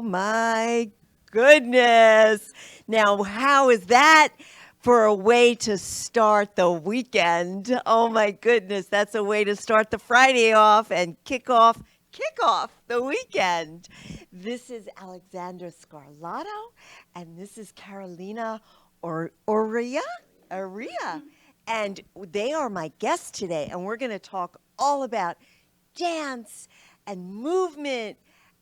my goodness. Now, how is that for a way to start the weekend? Oh my goodness, that's a way to start the Friday off and kick off the weekend. This is Aleksandr Skarlato and this is Carolina Oria. And they are my guests today, and we're going to talk all about dance and movement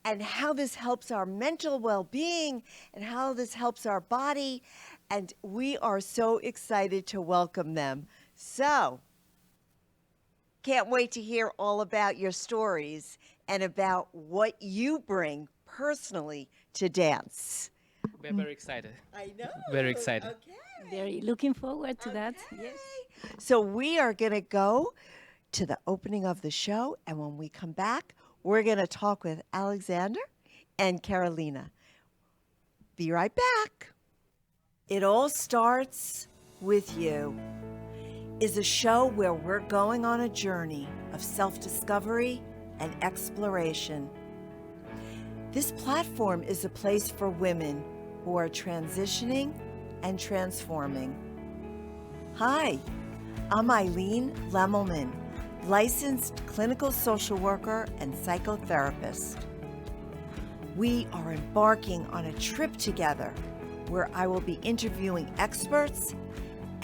and how this helps our mental well-being and how this helps our body. And we are so excited to welcome them. So, can't wait to hear all about your stories and about what you bring personally to dance. We're very excited. I know. Very excited. Okay. Very looking forward to that. Okay. Yes. So we are going to go to the opening of the show, and when we come back, we're going to talk with Aleksandr and Carolina. Be right back. It All Starts With You is a show where we're going on a journey of self-discovery and exploration. This platform is a place for women who are transitioning and transforming. Hi, I'm Eileen Lemmelman, licensed clinical social worker and psychotherapist. We are embarking on a trip together where I will be interviewing experts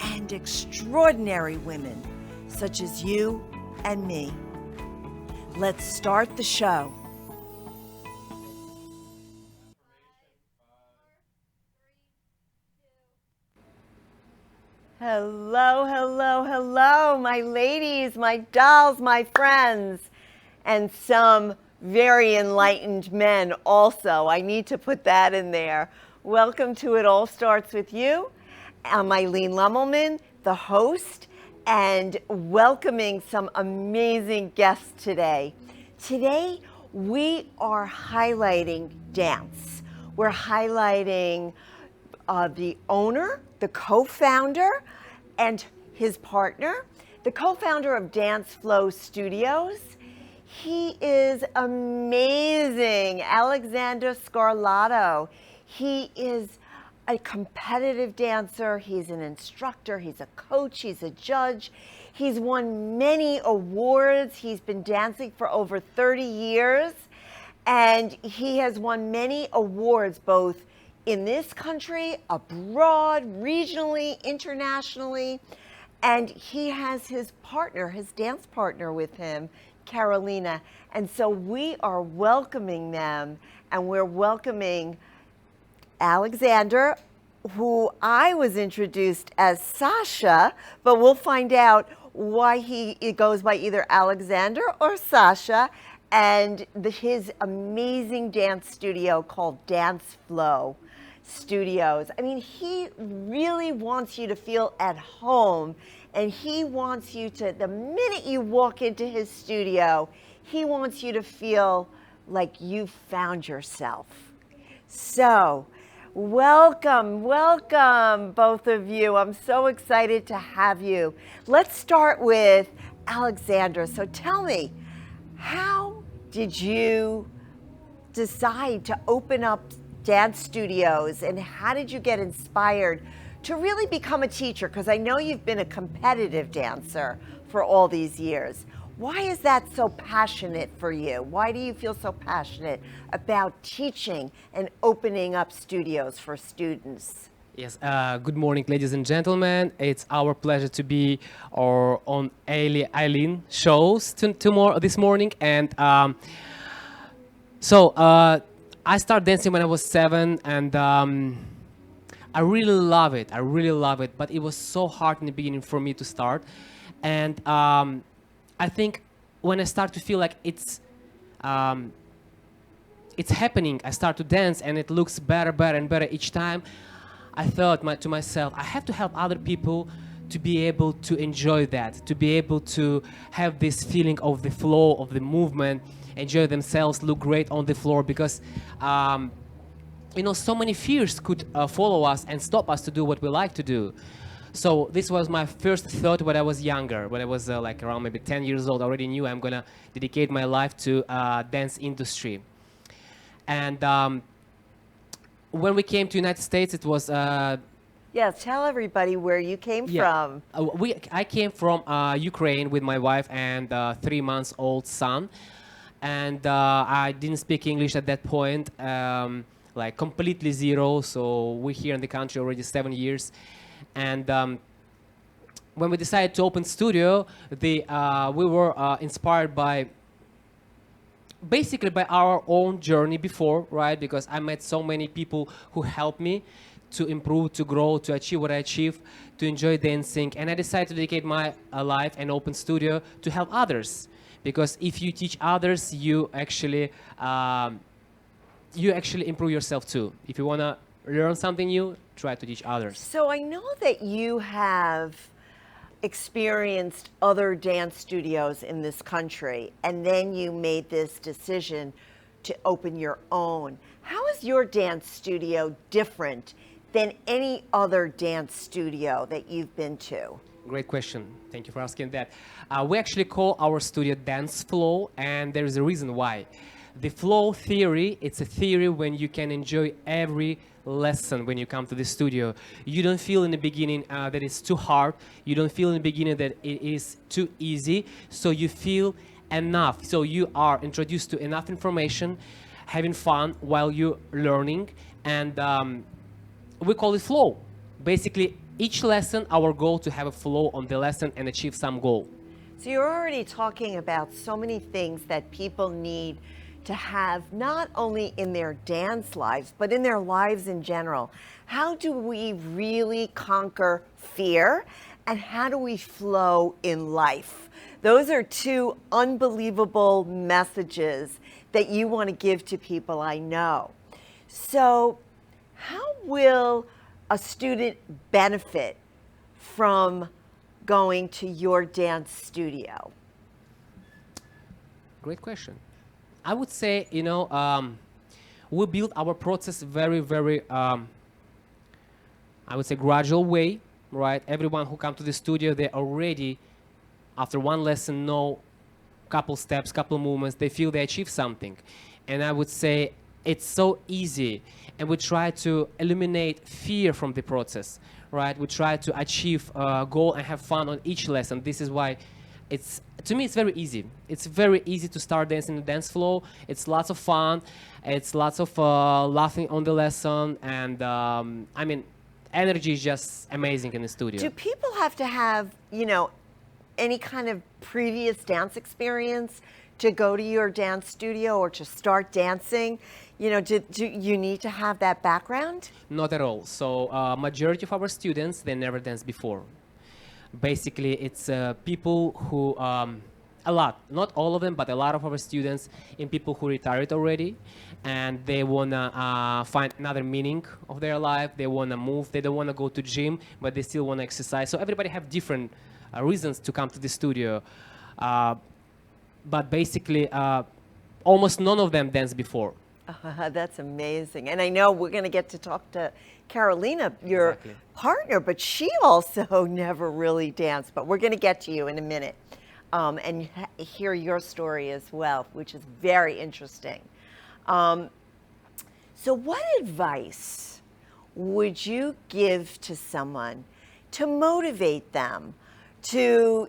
and extraordinary women such as you and me. Let's start the show. Hello, my ladies, my dolls, my friends, and some very enlightened men also. I need to put that in there. Welcome to It All Starts With You. I'm Eileen Lemmelman, the host, and welcoming some amazing guests today. Today, we are highlighting dance. We're highlighting the owner, the co-founder, and his partner, the co-founder of Dance Flow Studios. He is amazing, Aleksandr Skarlato. He is a competitive dancer. He's an instructor. He's a coach. He's a judge. He's won many awards. He's been dancing for over 30 years, and he has won many awards both in this country, abroad, regionally, internationally. And he has his partner, his dance partner with him, Carolina. And so we are welcoming them, and we're welcoming Aleksandr, who I was introduced as Sasha, but we'll find out why he goes by either Aleksandr or Sasha, and his amazing dance studio called Dance Flow Studios. I mean, he really wants you to feel at home, and he wants you to, the minute you walk into his studio, he wants you to feel like you found yourself. So, welcome, both of you. I'm so excited to have you. Let's start with Aleksandr. So tell me, how did you decide to open up dance studios, and how did you get inspired to really become a teacher? Because I know you've been a competitive dancer for all these years. Why is that so passionate for you? Why do you feel so passionate about teaching and opening up studios for students? Yes. Good morning, ladies and gentlemen. It's our pleasure to be on Eileen shows this morning, and I started dancing when I was 7, and I really love it. But it was so hard in the beginning for me to start. And I think when I start to feel like it's happening, I start to dance, and it looks better and better each time. I thought to myself, I have to help other people to be able to enjoy that, to be able to have this feeling of the flow, of the movement, enjoy themselves, look great on the floor, because so many fears could follow us and stop us to do what we like to do. So this was my first thought when I was younger, when I was like around maybe 10 years old. I already knew I'm gonna dedicate my life to dance industry. And when we came to United States, it was Yeah, tell everybody where you came from. I came from Ukraine with my wife and 3 months old son, and I didn't speak English at that point, like completely zero. So we're here in the country already 7 years, and when we decided to open studio, we were inspired by basically by our own journey before, right? Because I met so many people who helped me to improve, to grow, to achieve what I achieved, to enjoy dancing. And I decided to dedicate my life and open studio to help others. Because if you teach others, you actually improve yourself too. If you want to learn something new, try to teach others. So I know that you have experienced other dance studios in this country, and then you made this decision to open your own. How is your dance studio different than any other dance studio that you've been to? Great question. Thank you for asking that. We actually call our studio Dance Flow, and there is a reason why. The flow theory, it's a theory when you can enjoy every lesson when you come to the studio. You don't feel in the beginning that it's too hard. You don't feel in the beginning that it is too easy. So you feel enough. So you are introduced to enough information, having fun while you're learning, and we call it flow. Basically, each lesson, our goal to have a flow on the lesson and achieve some goal. So you're already talking about so many things that people need to have, not only in their dance lives, but in their lives in general. How do we really conquer fear, and how do we flow in life? Those are two unbelievable messages that you want to give to people, I know. So how will a student benefit from going to your dance studio? Great question. I would say, we build our process very, I would say, gradual way, right? Everyone who come to the studio, they already, after one lesson, know couple steps, couple movements, they feel they achieve something. And I would say it's so easy. And we try to eliminate fear from the process, right? We try to achieve a goal and have fun on each lesson. This is why to me, it's very easy. It's very easy to start dancing the dance flow. It's lots of fun. It's lots of laughing on the lesson. And energy is just amazing in the studio. Do people have to have, any kind of previous dance experience to go to your dance studio or to start dancing? Do you need to have that background? Not at all. So majority of our students, they never danced before. Basically, it's people who, a lot, not all of them, but a lot of our students, and people who retired already, and they want to find another meaning of their life. They want to move. They don't want to go to gym, but they still want to exercise. So everybody have different reasons to come to the studio. But basically, almost none of them danced before. That's amazing. And I know we're going to get to talk to Carolina, your partner, but she also never really danced. But we're going to get to you in a minute and hear your story as well, which is very interesting. So what advice would you give to someone to motivate them, to,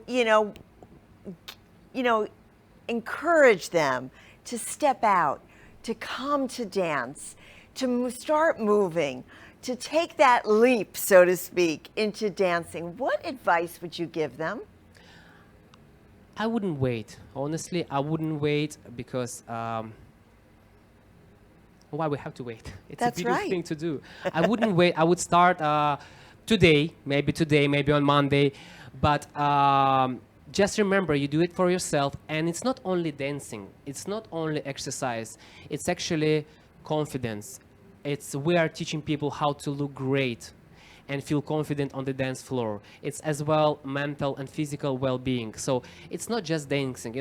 encourage them to step out, to come to dance, to start moving, to take that leap, so to speak, into dancing? What advice would you give them? I wouldn't wait. Honestly, I wouldn't wait because why we have to wait? It's That's a beautiful right. thing to do. I wouldn't wait. I would start today, maybe on Monday. But just remember, you do it for yourself. And it's not only dancing. It's not only exercise. It's actually confidence. We are teaching people how to look great and feel confident on the dance floor. It's as well mental and physical well-being. So it's not just dancing,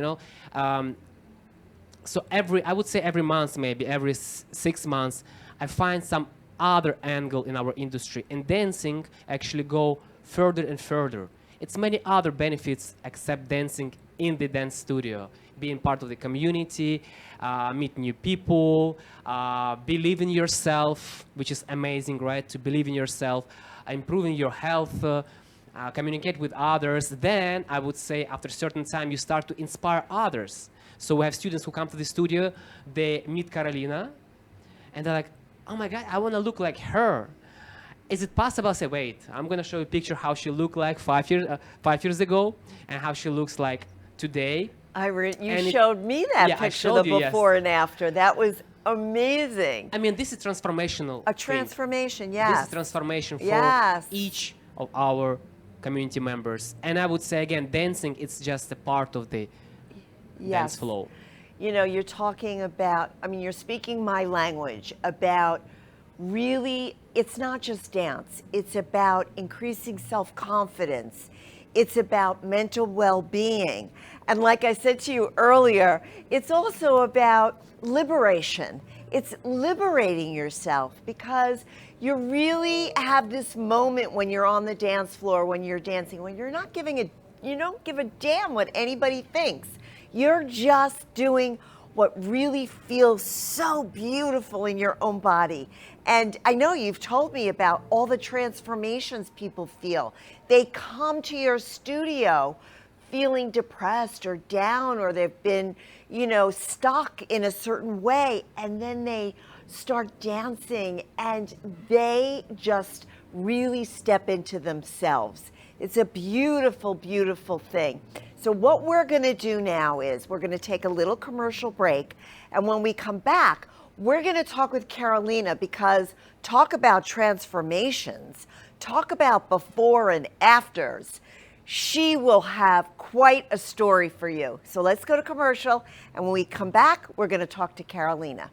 So I would say every month, maybe every 6 months, I find some other angle in our industry. And dancing actually go further and further. It's many other benefits except dancing in the dance studio. being part of the community, meet new people, believe in yourself, which is amazing, right? To believe in yourself, improving your health, communicate with others. Then I would say after a certain time, you start to inspire others. So we have students who come to the studio, they meet Carolina, and they're like, oh my God, I want to look like her. Is it possible? I say, wait, I'm going to show you a picture how she looked like 5 years ago and how she looks like today. You showed me that Yeah, I picture, showed the you, yes. before and after. That was amazing. I mean, this is transformational. A thing. transformation, yes. This is transformation for Yes. each of our community members. And I would say, again, dancing, it's just a part of the dance flow. You know, you're talking about, I mean, you're speaking my language about really, it's not just dance. It's about increasing self-confidence. It's about mental well-being. And like I said to you earlier, it's also about liberation. It's liberating yourself because you really have this moment when you're on the dance floor, when you're dancing, when you don't give a damn what anybody thinks. You're just doing what really feels so beautiful in your own body. And I know you've told me about all the transformations people feel. They come to your studio feeling depressed or down, or they've been, stuck in a certain way, and then they start dancing and they just really step into themselves. It's a beautiful, beautiful thing. So what we're going to do now is we're going to take a little commercial break. And when we come back, we're going to talk with Carolina, because talk about transformations, talk about before and afters. She will have quite a story for you. So let's go to commercial. And when we come back, we're going to talk to Carolina.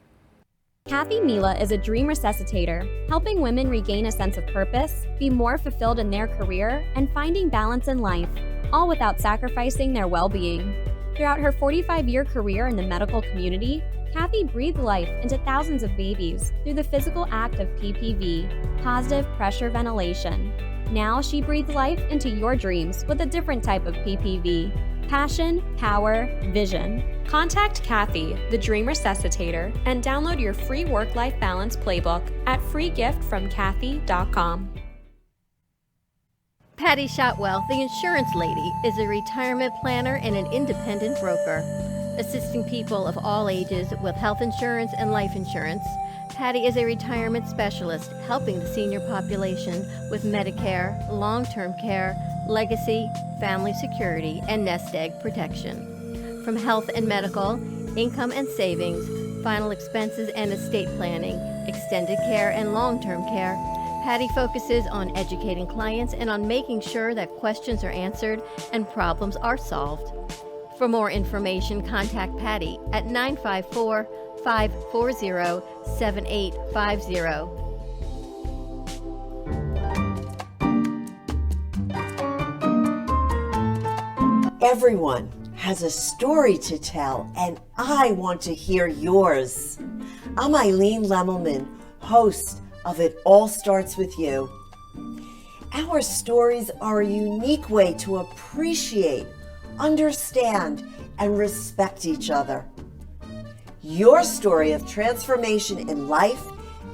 Kathy Mela is a dream resuscitator, helping women regain a sense of purpose, be more fulfilled in their career, and finding balance in life, all without sacrificing their well-being. Throughout her 45-year career in the medical community, Kathy breathed life into thousands of babies through the physical act of PPV, positive pressure ventilation. Now she breathes life into your dreams with a different type of PPV. Passion, power, vision. Contact Kathy, the Dream Resuscitator, and download your free work-life balance playbook at freegiftfromkathy.com. Patti Shotwell, the insurance lady, is a retirement planner and an independent broker. Assisting people of all ages with health insurance and life insurance, Patti is a retirement specialist helping the senior population with Medicare, long-term care, legacy, family security, and nest egg protection. From health and medical, income and savings, final expenses and estate planning, extended care, and long-term care, Patti focuses on educating clients and on making sure that questions are answered and problems are solved. For more information, contact Patti at 954-540-7850. Everyone has a story to tell, and I want to hear yours. I'm Eileen Lemelman, host of It All Starts With You. Our stories are a unique way to appreciate, understand, and respect each other. Your story of transformation in life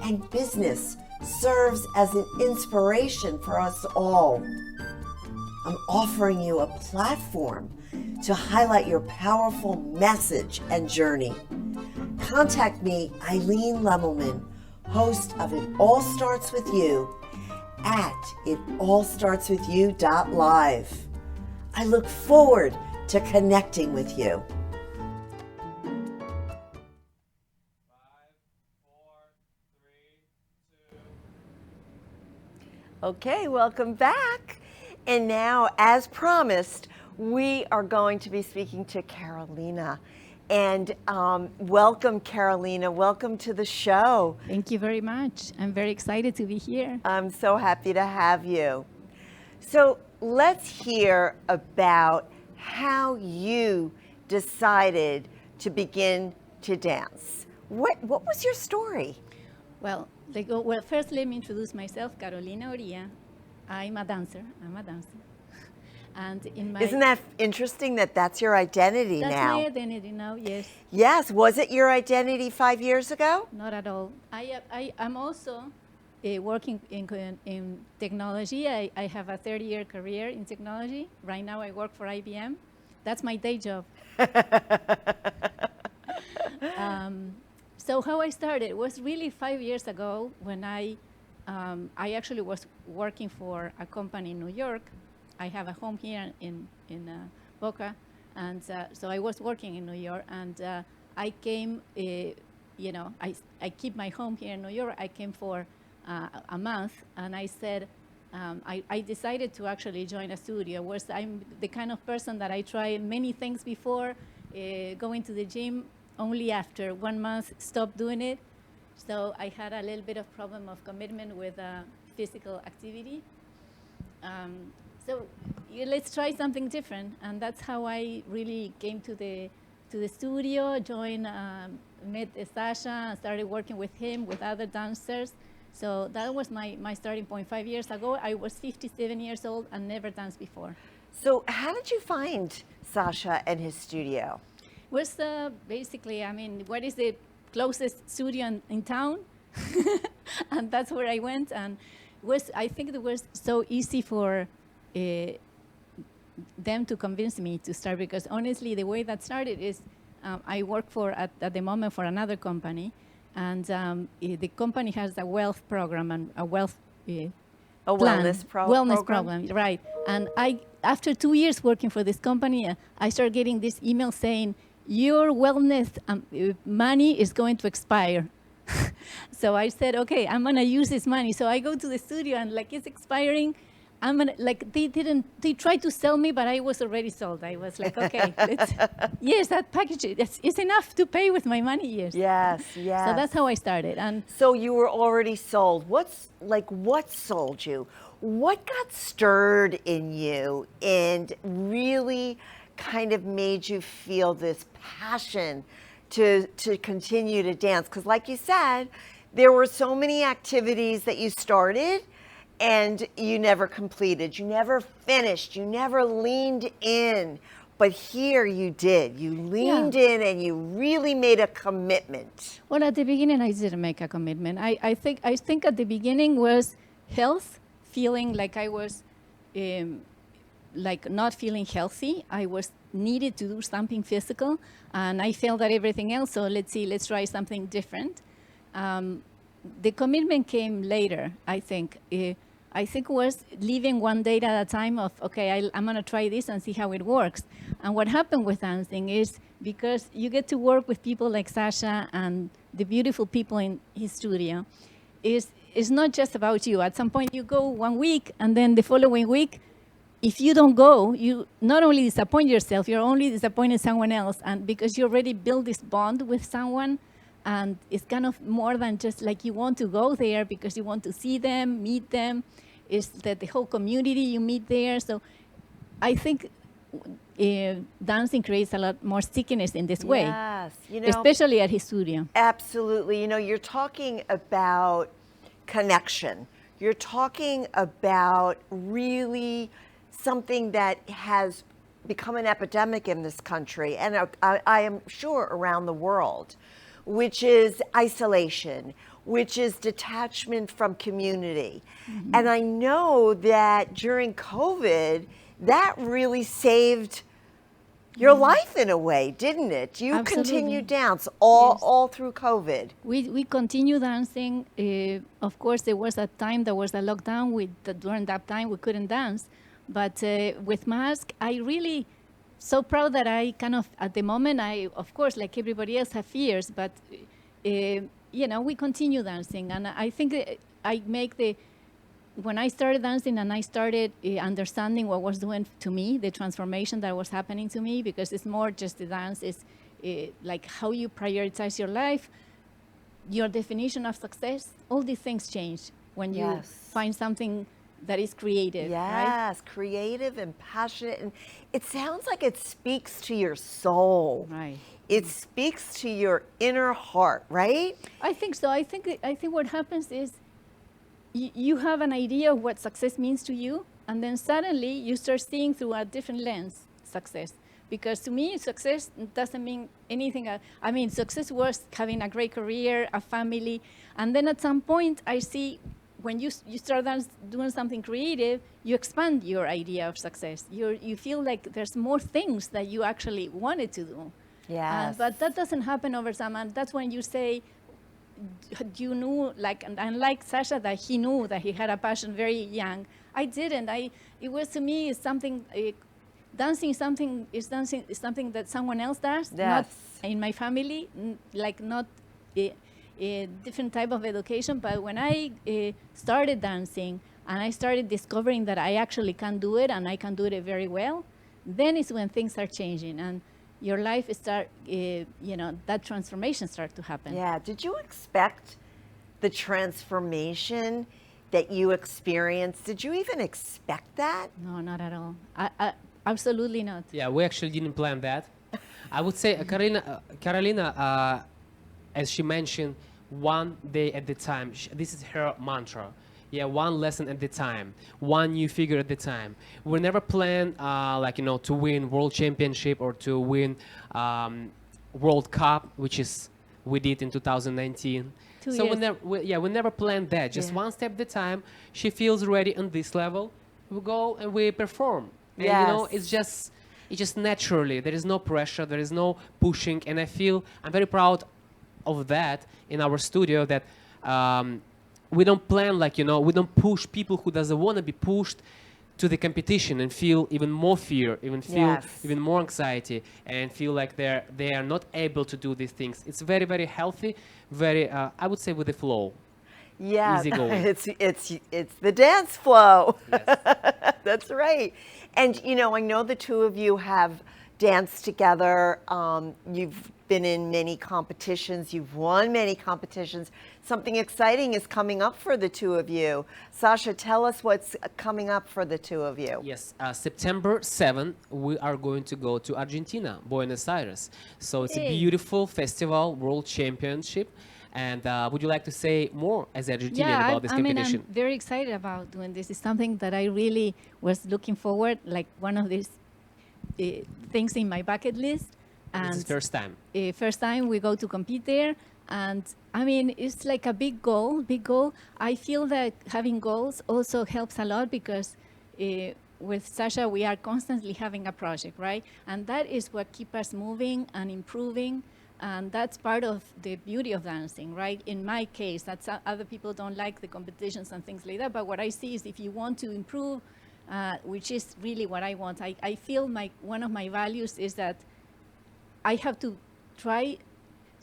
and business serves as an inspiration for us all. I'm offering you a platform to highlight your powerful message and journey. Contact me, Eileen Lemelman, host of It All Starts With You, at itallstartswithyou.live. I look forward to connecting with you. 5, 4, 3, 2. Okay, welcome back. And now, as promised, we are going to be speaking to Carolina. And welcome, Carolina. Welcome to the show. Thank you very much. I'm very excited to be here. I'm so happy to have you. So let's hear about how you decided to begin to dance. What was your story? Well, first let me introduce myself, Carolina Oria. I'm a dancer. And in my Isn't that interesting that that's your identity that's now? my identity now. Yes, Yes. Was it your identity 5 years ago? not at all. I am also working in technology. I have a 30-year career in technology. Right now, I work for IBM. That's my day job. So how I started was really 5 years ago when I actually was working for a company in New York. I have a home here in Boca, and so I was working in New York, and I came, I keep my home here in New York. I came for a month, and I said, I decided to actually join a studio. I'm the kind of person that I try many things before, going to the gym, only after 1 month stop doing it. So I had a little bit of problem of commitment with physical activity. So let's try something different, and that's how I really came to the studio, joined, met Sasha, started working with him, with other dancers. So that was my starting point 5 years ago. I was 57 years old and never danced before. So how did you find Sasha and his studio? Was basically, I mean, what is the closest studio in town? And that's where I went, and I think it was so easy for them to convince me to start, because honestly, the way that started is I work at the moment for another company, and the company has a wealth program and a wealth A plan, wellness wellness program? program, right? And after 2 years working for this company, I started getting this email saying, your wellness money is going to expire. So I said, okay, I'm gonna use this money. So I go to the studio and like it's expiring. I'm gonna, like, they tried to sell me, but I was already sold. I was like, okay, yes, that package is enough to pay with my money. Yes. Yes, yes. So that's how I started. And So you were already sold. What sold you? What got stirred in you and really kind of made you feel this passion to continue to dance? Because like you said, there were so many activities that you started and you never completed, you never finished, you never leaned in. But here you did. You leaned in and you really made a commitment. well, at the beginning, I didn't make a commitment. I think at the beginning was health, feeling like I was like not feeling healthy. I was needed to do something physical, and I felt that everything else. So let's try something different. The commitment came later, I think. I think it was living one day at a time of, okay, I'm gonna try this and see how it works. And what happened with dancing is, because you get to work with people like Sasha and the beautiful people in his studio, it's not just about you. At some point you go 1 week, and then the following week, if you don't go, you not only disappoint yourself, you're only disappointing someone else. And because you already built this bond with someone, and it's kind of more than just like you want to go there because you want to see them, meet them. It's that the whole community you meet there. So I think dancing creates a lot more stickiness in this way, Yes, especially at his studio. absolutely. You're talking about connection. You're talking about really something that has become an epidemic in this country, and I am sure around the world, which is isolation, which is detachment from community. Mm-hmm. And I know that during COVID, that really saved your life in a way, didn't it? You Absolutely. continued dance all through COVID. We continue dancing. Of course, there was a time, there was a lockdown. During that time, we couldn't dance. But with mask, I really so proud that I kind of, at the moment, of course, like everybody else, have fears, but we continue dancing. And I think when I started dancing and I started understanding what was doing to me, the transformation that was happening to me, because it's more just the dance, it's like how you prioritize your life, your definition of success, all these things change when you find something that is creative. Yes, right? Creative and passionate. And it sounds like it speaks to your soul. Right. It speaks to your inner heart, right? I think so. I think what happens is you have an idea of what success means to you, and then suddenly you start seeing through a different lens success. Because to me, success doesn't mean anything. I mean, success was having a great career, a family, and then at some point I see when you start doing something creative, you expand your idea of success. You feel like there's more things that you actually wanted to do. Yes. But that doesn't happen over time, and that's when you say, you knew, like, and unlike Sasha, that he knew that he had a passion very young. I didn't. It was, to me, something. Dancing is something that someone else does. Yes. Not in my family, like not a different type of education. But when I started dancing and I started discovering that I actually can do it and I can do it very well, then is when things are changing and your life start, that transformation starts to happen. Yeah. Did you expect the transformation that you experienced? Did you even expect that? No, not at all. Absolutely not. Yeah, we actually didn't plan that. I would say Carolina, as she mentioned, one day at a time. This is her mantra. Yeah, one lesson at a time, one new figure at a time. We never plan, to win world championship or to win World Cup, which is we did in 2019. Two So years. we never planned that. Just Yeah. one step at a time. She feels ready on this level. We go and we perform. And Yes. it's just naturally. There is no pressure. There is no pushing. And I'm very proud of that in our studio that we don't plan we don't push people who doesn't want to be pushed to the competition and feel even more fear, even feel Yes. even more anxiety, and feel like they are not able to do these things. It's very, very healthy, very I would say with the flow. Yeah, Easygoing. it's the dance flow. Yes. That's right. And I know the two of you have danced together. You've been in many competitions. You've won many competitions. Something exciting is coming up for the two of you. Sasha, tell us what's coming up for the two of you. Yes, September 7th, we are going to go to Argentina, Buenos Aires. So it's a Hey. beautiful festival, world championship. And would you like to say more as Argentinian about this competition? I'm very excited about doing this. It's something that I really was looking forward, like one of these things in my bucket list. And This is first time. first time we go to compete there. And I mean, it's like a big goal. I feel that having goals also helps a lot because with Sasha, we are constantly having a project, right? And that is what keeps us moving and improving. And that's part of the beauty of dancing, right? In my case, that's other people don't like the competitions and things like that. But what I see is if you want to improve, which is really what I want, I feel one of my values is that I have to try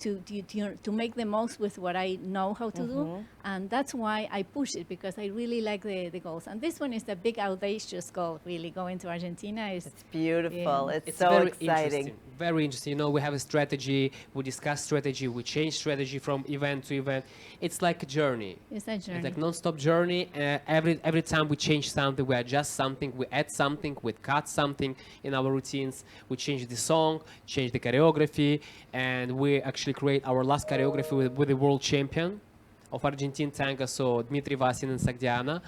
to make the most with what I know how to do. And that's why I push it, because I really like the goals. And this one is the big audacious goal, really. Going to Argentina is It's beautiful. Yeah. It's so very exciting. interesting. Very interesting. We have a strategy. We discuss strategy. We change strategy from event to event. It's like a journey. it's a journey. It's like non-stop journey. Every time we change something, we adjust something, we add something, we cut something in our routines. We change the song, change the choreography, and we actually create our last choreography with the world champion of Argentine tango, so Dmitry Vasin and Sagdiana.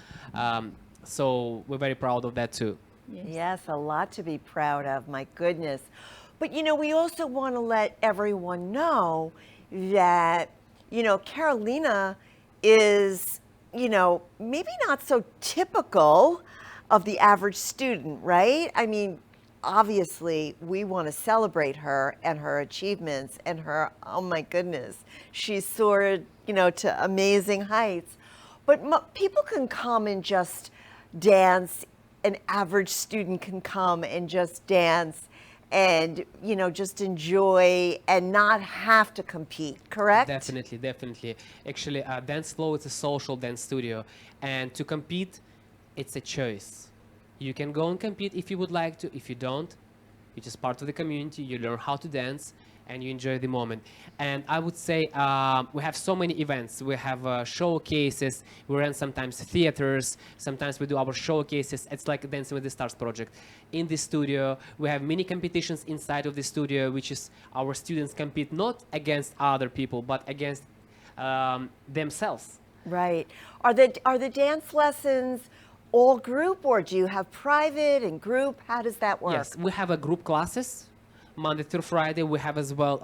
So we're very proud of that too. Yes. Yes, a lot to be proud of, my goodness. But we also want to let everyone know that, Carolina is, maybe not so typical of the average student, right? I mean, obviously, we want to celebrate her and her achievements and her, oh my goodness, she's soared, to amazing heights. But people can come and just dance. An average student can come and just dance and, just enjoy and not have to compete, correct? Definitely. Actually, Dance Flow is a social dance studio, and to compete, it's a choice. You can go and compete if you would like to. If you don't, you're just part of the community. You learn how to dance, and you enjoy the moment. And I would say we have so many events. We have showcases. We run sometimes theaters. Sometimes we do our showcases. It's like Dancing with the Stars project. In the studio, we have many competitions inside of the studio, which is our students compete not against other people, but against themselves. Right. Are the dance lessons all group, or do you have private and group? How does that work? Yes, we have a group classes, Monday through Friday. We have as well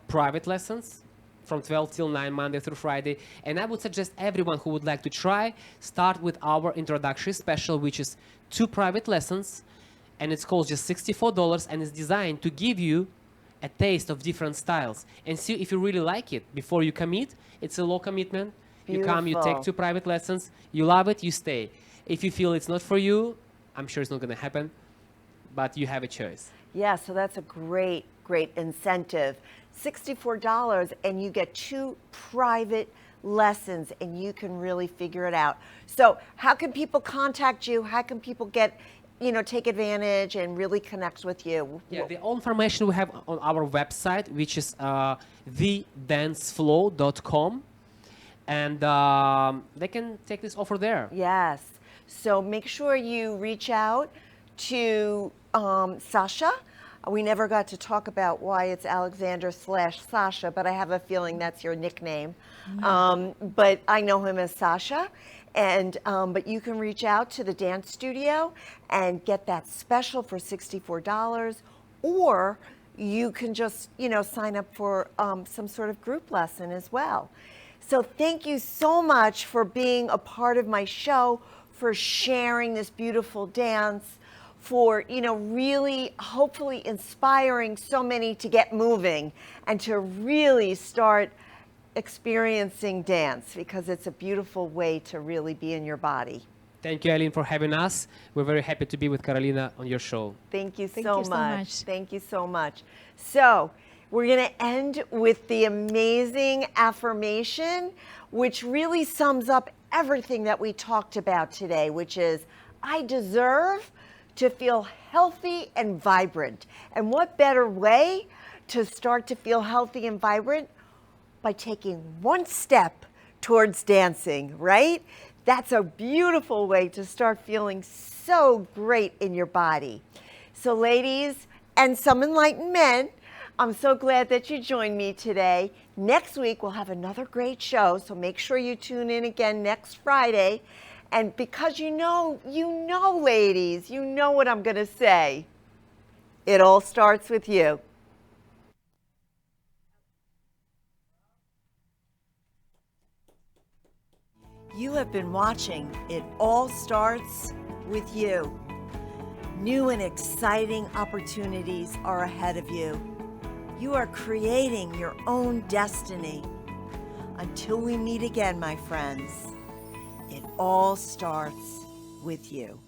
private lessons from 12 till 9, Monday through Friday. And I would suggest everyone who would like to try, start with our introductory special, which is 2 private lessons, and it's called just $64, and it's designed to give you a taste of different styles and see if you really like it before you commit. It's a low commitment. You come, you take Beautiful. 2 private lessons, you love it, you stay. If you feel it's not for you, I'm sure it's not going to happen, but you have a choice. Yeah, so that's a great, great incentive. $64, and you get 2 private lessons, and you can really figure it out. So how can people contact you? How can people get, take advantage and really connect with you? Yeah, the all information we have on our website, which is thedanceflow.com, and they can take this offer there. Yes. So make sure you reach out to Sasha. We never got to talk about why it's Aleksandr/Sasha, but I have a feeling that's your nickname. But I know him as Sasha. And but you can reach out to the dance studio and get that special for $64, or you can just sign up for some sort of group lesson as well. So thank you so much for being a part of my show, for sharing this beautiful dance, for really hopefully inspiring so many to get moving and to really start experiencing dance, because it's a beautiful way to really be in your body. Thank you, Eileen, for having us. We're very happy to be with Carolina on your show. Thank you Thank so you so much. much. Thank you so much. So we're going to end with the amazing affirmation, which really sums up everything that we talked about today, which is, I deserve to feel healthy and vibrant. And what better way to start to feel healthy and vibrant? By taking one step towards dancing, right? That's a beautiful way to start feeling so great in your body. So ladies and some enlightened men, I'm so glad that you joined me today. Next week, we'll have another great show, so make sure you tune in again next Friday. And because you know, ladies, you know what I'm going to say. It all starts with you. You have been watching It All Starts With You. New and exciting opportunities are ahead of you. You are creating your own destiny. Until we meet again, my friends, it all starts with you.